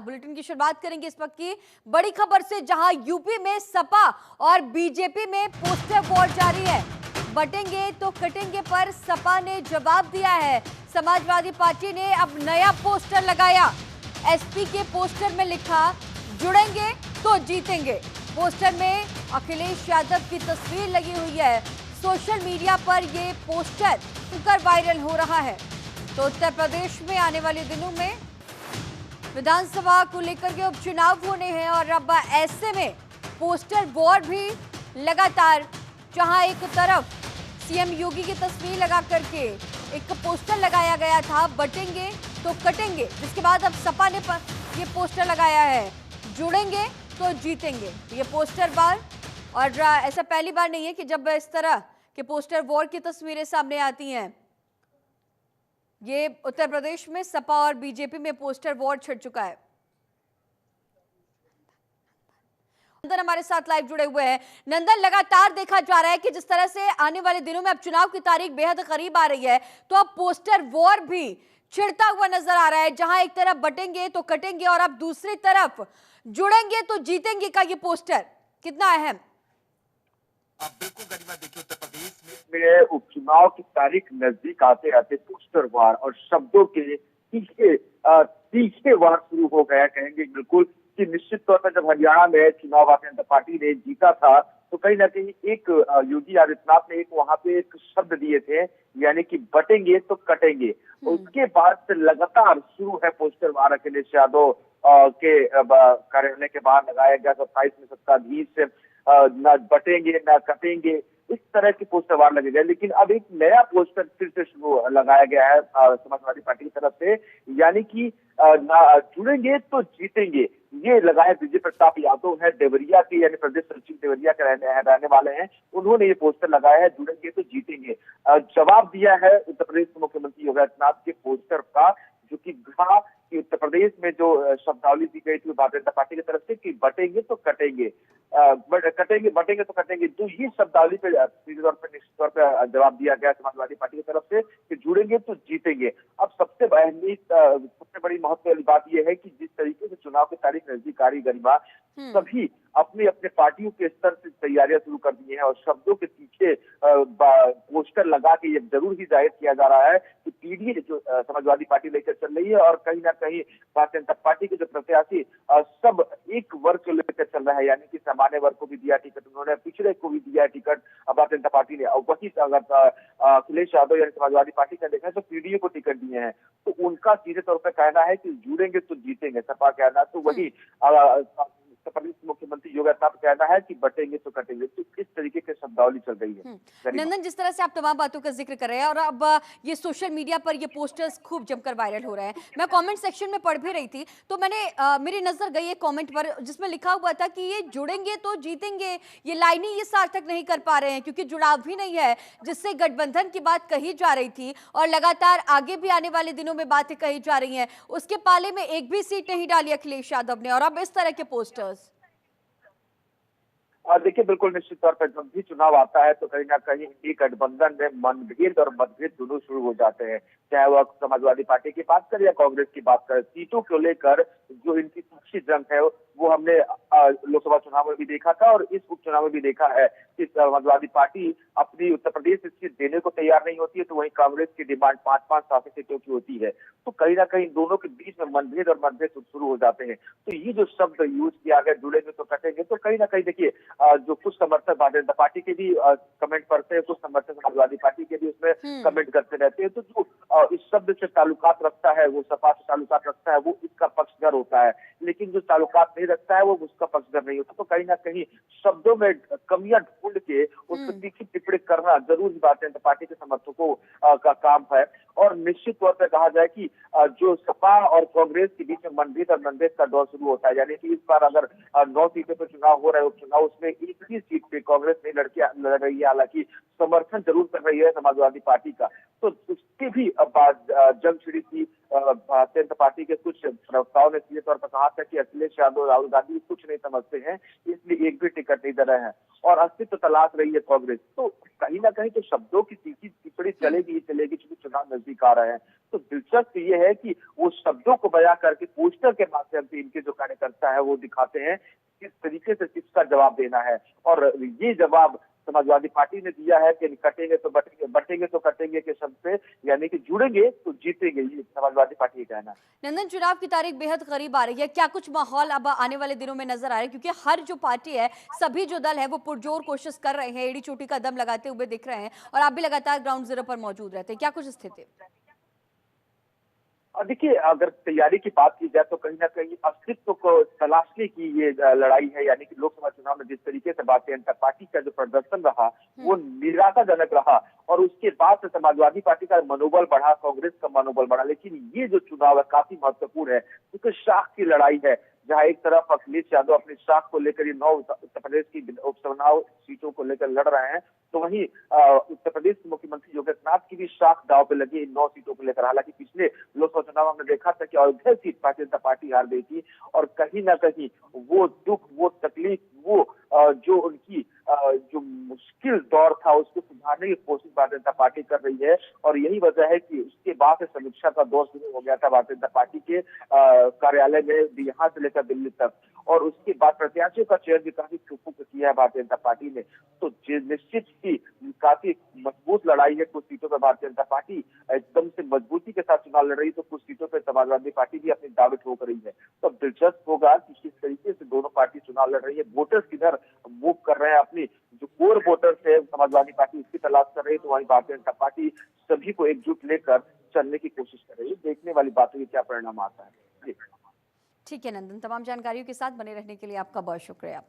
Bulletin की शुरुआत करेंगे इस वक्त की बड़ी खबर से, जहां यूपी में सपा और बीजेपी में पोस्टर वॉर जारी है। बटेंगे तो कटेंगे पर सपा ने जवाब दिया है। समाजवादी पार्टी ने अब नया पोस्टर लगाया। एसपी के पोस्टर में लिखा, जुड़ेंगे तो जीतेंगे। पोस्टर में अखिलेश यादव की तस्वीर लगी हुई है। सोशल मीडिया पर यह पोस्टर खुलकर वायरल हो रहा है। तो उत्तर प्रदेश में आने वाले दिनों में विधानसभा को लेकर के उपचुनाव होने हैं और अब ऐसे में पोस्टर वॉर भी लगातार, जहां एक तरफ सीएम योगी की तस्वीर लगा करके एक पोस्टर लगाया गया था, बटेंगे तो कटेंगे, जिसके बाद अब सपा ने ये पोस्टर लगाया है, जुड़ेंगे तो जीतेंगे। ये पोस्टर बार, और ऐसा पहली बार नहीं है कि जब इस तरह के पोस्टर वॉर की तस्वीरें सामने आती हैं। ये उत्तर प्रदेश में सपा और बीजेपी में पोस्टर वॉर छिड़ चुका है। नंदन हमारे साथ लाइव जुड़े हुए हैं। नंदन, लगातार देखा जा रहा है कि जिस तरह से आने वाले दिनों में अब चुनाव की तारीख बेहद करीब आ रही है, तो अब पोस्टर वॉर भी छिड़ता हुआ नजर आ रहा है, जहां एक तरफ बटेंगे तो कटेंगे और अब दूसरी तरफ जुड़ेंगे तो जीतेंगे का ये पोस्टर कितना अहम? बिल्कुल गरिमा, देखिए उत्तर प्रदेश में उपचुनाव की तारीख नजदीक आते आते पोस्टर वार और शब्दों के तीखे वार शुरू हो गया, कहेंगे बिल्कुल कि निश्चित तौर पर जब हरियाणा में चुनाव भारतीय जनता पार्टी ने जीता था तो कहीं ना कहीं एक योगी आदित्यनाथ ने वहां पे एक शब्द दिए थे, यानी कि बटेंगे तो कटेंगे। उसके बाद से लगातार शुरू है पोस्टर वार। अखिलेश यादव के कार्यालय के बाहर लगाया गया 27 में सत्ताधीश न बटेंगे न कटेंगे, इस तरह के पोस्टर वार लगे गए। लेकिन अब एक नया पोस्टर फिर से शुरू लगाया गया है समाजवादी पार्टी की तरफ से, यानी कि जुड़ेंगे तो जीतेंगे। ये लगाए विजय प्रताप यादव है, देवरिया के, यानी प्रदेश सचिव देवरिया के रहने वाले हैं। उन्होंने ये पोस्टर लगाया है, जुड़ेंगे तो जीतेंगे। जवाब दिया है उत्तर प्रदेश के मुख्यमंत्री योगी आदित्यनाथ के पोस्टर का, जो कि कहा कि उत्तर प्रदेश में जो शब्दावली दी गई थी भारतीय जनता पार्टी की तरफ से कि बटेंगे तो कटेंगे, बटेंगे तो कटेंगे, तो ये शब्दावली पे सीधे तौर पर निश्चित तौर पर जवाब दिया गया समाजवादी पार्टी की तरफ से कि जुड़ेंगे तो जीतेंगे। अब सबसे बड़ी महत्व वाली बात यह है कि जिस तरीके से चुनाव की तारीख नजदीक आ रही, गरिमा, सभी अपने अपने पार्टियों के स्तर से तैयारियां शुरू कर दी हैं और शब्दों के पीछे पोस्टर लगा के ये जरूर ही जाहिर किया जा रहा है कि पीडीए जो समाजवादी पार्टी लेकर चल रही है और कहीं ना कहीं भारतीय जनता पार्टी के जो प्रत्याशी सब एक वर्ग को लेकर चल रहा है, यानी कि सामान्य वर्ग को भी दिया टिकट, उन्होंने पिछड़े को भी दिया टिकट भारतीय जनता पार्टी ने। और वही अगर अखिलेश यादव यानी समाजवादी पार्टी का देखा है तो पीडीए को टिकट दिए हैं, तो उनका सीधे तौर पर कहना है कि जुड़ेंगे तो जीतेंगे, सपा कहना, तो वही उत्तर प्रदेश मुख्यमंत्री योगी आदित्यनाथ कहना है कि बटेंगे तो कटेंगे। तो इस तरीके की शब्दावली चल रही है। नंदन, जिस तरह से आप तमाम बातों का जिक्र कर रहे हैं और अब ये सोशल मीडिया पर ये पोस्टर्स खूब जमकर वायरल हो रहे हैं, मैं कमेंट सेक्शन में पढ़ भी रही थी तो मेरी नजर गई एक कमेंट पर जिसमें लिखा हुआ था कि ये जुड़ेंगे तो जीतेंगे, ये लाइनें ये सार्थक नहीं कर पा रहे हैं क्योंकि जुड़ाव भी नहीं है, जिससे गठबंधन की बात कही जा रही थी और लगातार आगे भी आने वाले दिनों में बातें कही जा रही हैं। उसके पाले में एक भी सीट नहीं डाली अखिलेश यादव ने और अब इस तरह के पोस्टर्स। देखिए, बिल्कुल निश्चित तौर पर जब भी चुनाव आता है तो कहीं ना कहीं इंडी गठबंधन में मनभेद और मतभेद दोनों शुरू हो जाते हैं, चाहे वह समाजवादी पार्टी की बात करें या कांग्रेस की बात करें। सीटों को लेकर जो इनकी तीखी जंग है वो हमने लोकसभा चुनाव में भी देखा था और इस उपचुनाव में भी देखा है कि समाजवादी पार्टी अपनी उत्तर प्रदेश से सीट देने को तैयार नहीं होती है, तो वहीं कांग्रेस की डिमांड 5-5 शासित सीटों की होती है। तो कहीं ना कहीं दोनों के बीच में मनभेद और मतभेद शुरू हो जाते हैं। तो ये जो शब्द यूज किया गया, जुड़ेंगे तो कटेंगे, तो कहीं ना कहीं देखिए जो कुछ समर्थक भारतीय जनता पार्टी के भी कमेंट करते हैं, कुछ समर्थक समाजवादी पार्टी के भी उसमें कमेंट करते रहते हैं। तो जो इस शब्द से ताल्लुकात रखता है, वो सपा से ताल्लुकात रखता है, वो इसका पक्षधर होता है, लेकिन जो ताल्लुकात नहीं रखता है वो उसका पक्षधर नहीं होता। तो कहीं ना कहीं शब्दों में कमियां ढूंढ के उस पर तीखी टिप्पणी करना जरूर ही भारतीय जनता पार्टी के समर्थकों का काम है। और निश्चित तौर पर कहा जाए कि जो सपा और कांग्रेस के बीच में मनभेद का दौर शुरू होता है, यानी कि इस बार अगर 9 सीटों पर चुनाव हो रहा है, उपचुनाव, उसमें एक ही सीट पे कांग्रेस नहीं लड़ रही है, हालांकि समर्थन जरूर कर रही है समाजवादी पार्टी का। तो उसके भी जंग छिड़ी थी। भारतीय जनता पार्टी के कुछ प्रवक्ताओं ने सीधे तौर पर कहा था कि अखिलेश यादव, राहुल गांधी कुछ नहीं समझते हैं, इसलिए एक भी टिकट नहीं दे रहे हैं और अस्तित्व तलाश रही है कांग्रेस। तो कहीं ना कहीं तो शब्दों की तीखी टिप्पणी चलेगी, क्योंकि चुनाव नजदीक दिखा रहे हैं। तो दिलचस्प ये है कि वो शब्दों को बयां करके पोस्टर के माध्यम से इनके जो कार्यकर्ता है वो दिखाते हैं किस तरीके से किसका जवाब देना है। और ये जवाब समाजवादी पार्टी ने दिया है कि कटेंगे तो बटेंगे, बटेंगे तो कटेंगे के शब्द पे, यानी कि जुड़ेंगे तो जीतेंगे, ये समाजवादी पार्टी का कहना है। नंदन, चुनाव की तारीख बेहद करीब आ रही है, क्या कुछ माहौल अब आने वाले दिनों में नजर आ रहा है? क्योंकि हर जो पार्टी है, सभी जो दल है वो पुरजोर कोशिश कर रहे हैं, एड़ी चोटी का दम लगाते हुए दिख रहे हैं और आप भी लगातार ग्राउंड जीरो पर मौजूद रहते हैं, क्या कुछ स्थिति है? देखिए, अगर तैयारी की बात की जाए तो कहीं ना कहीं अस्तित्व को तलाशने की ये लड़ाई है। यानी कि लोकसभा चुनाव में जिस तरीके से भारतीय जनता पार्टी का जो प्रदर्शन रहा वो निराशाजनक रहा और उसके बाद से समाजवादी पार्टी का मनोबल बढ़ा, कांग्रेस का मनोबल बढ़ा। लेकिन ये जो चुनाव है काफी महत्वपूर्ण है क्योंकि शाख की लड़ाई है, जहां एक तरफ अखिलेश यादव अपनी शाख को लेकर ये 9 उत्तर प्रदेश की उपचुनाव सीटों को लेकर लड़ रहे हैं, तो वहीं उत्तर प्रदेश के मुख्यमंत्री योगी आदित्यनाथ की भी शाख दांव पे लगी इन 9 सीटों को लेकर। हालांकि पिछले लोकसभा चुनाव में देखा था कि अयोध्या सीट भारतीय जनता पार्टी हार गई थी और कहीं ना कहीं वो दुख, वो तकलीफ, वो जो उनकी जो मुश्किल दौर था उसको सुधारने की कोशिश भारतीय जनता पार्टी कर रही है। और यही वजह है कि उसके बाद से समीक्षा का दौर शुरू हो गया था भारतीय जनता पार्टी के कार्यालय में, यहाँ से लेकर दिल्ली तक। और उसके बाद प्रत्याशियों का चयन भी काफी छुपू किया है भारतीय जनता पार्टी ने। तो निश्चित ही काफी मजबूत लड़ाई है। कुछ सीटों पर भारतीय जनता पार्टी एकदम से मजबूती के साथ चुनाव लड़ रही है, तो कुछ सीटों पर समाजवादी पार्टी भी अपनी दावे ठोक रही है। तो अब दिलचस्प होगा कि किस तरीके से दोनों पार्टी चुनाव लड़ रही है, वोटर्स किधर मूव कर रहे हैं, अपनी जो कोर वोटर्स है समाजवादी पार्टी उसकी तलाश कर रही है, तो वहीं भारतीय जनता पार्टी सभी को एकजुट लेकर चलने की कोशिश कर रही है। देखने वाली बात है क्या परिणाम आता है। ठीक है नंदन, तमाम जानकारियों के साथ बने रहने के लिए आपका बहुत शुक्रिया।